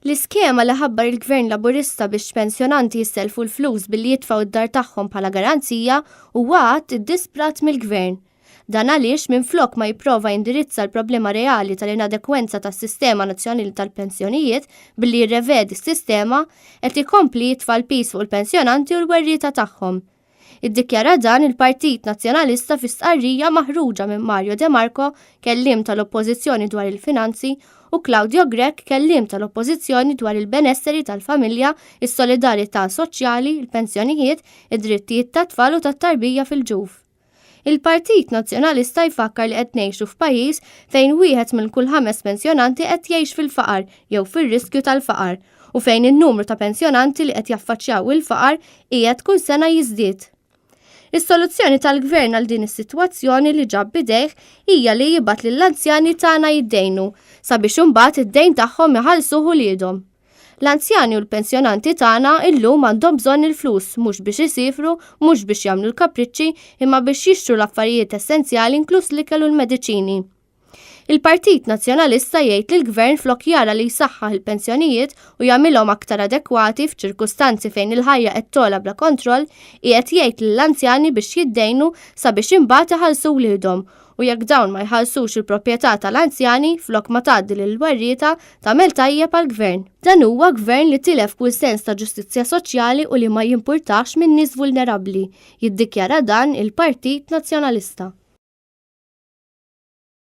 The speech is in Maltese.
L-iskema li ħabbar il-Gvern Laburista biex pensjonanti jisselfu l-flus billi jitfaw id-dar tagħhom bħala garanzija huwa għadd iddisprat mill-Gvern. Dan għaliex minflok ma jipprova jindirizza l-problema reali tal-inadekwenza tas-Sistema Nazzjonali tal-Pensjonijiet billi jirrevedi s-sistema qed ikompli jitfa' l-pis fuq il-pensjonanti u l-werrieta tagħhom. Iddikjara dan il-Partit Nazzjonalista fi stqarrija maħruġa minn Mario De Marco, kelliem tal-Oppożizzjoni dwar il-finanzi, u Claudio Grech, kelliem tal-Oppożizzjoni dwar il-benesseri tal-familja, is-solidarità soċjali, il-pensjonijiet, id-drittijiet tat-tfal u tat-tarbija fil-ġuf. Il-Partit Nazzjonalista jfakkar li qed ngħixu f'pajjiż fejn wieħed minn kull 5 pensjonanti qed jgħix fil-faqar jew fir-riskju tal-faqar u fejn in-numru ta' pensjonanti li qed jaffaċċjaw il-faqar qiegħed kull sena jiżdied. Is-soluzzjoni tal-Gvern għal din is-sitwazzjoni li ġab bidejh hija li jibgħat lill-anzjani tagħna jiddejnu sabiex imbagħad id-dejn tagħhom iħallsuh uliedhom. L-anzjani u l-pensjonanti tagħna illum għandhom bżonn il-flus mhux biex isifru, mhux biex jagħmlu l-kapriċċi imma biex jixtru l-affarijiet essenzjali inkluż l-ikel u l-mediċini. Il-Partit Nazzjonalista jgħid li l-Gvern flok jara li jsaħħaħ il-pensjonijiet u jagħmilhom aktar adekwati f'ċirkustanzi fejn il-ħajja qed togħla bla kontroll, qiegħed jgħid lill-anzjani biex jiddejnu sabiex imbagħad iħallsu wliedhom u jekk dawn ma jħallsux il-proprjetà tal-anzjani flok ma tgħaddi lill-werrieta tagħmel tajjeb għall-Gvern. Dan huwa Gvern li tilef kull sens ta' ġustizzja soċjali u li ma jimpurtax min nies vulnerabbli, jiddikjara dan il-Partit Nazzjonalista.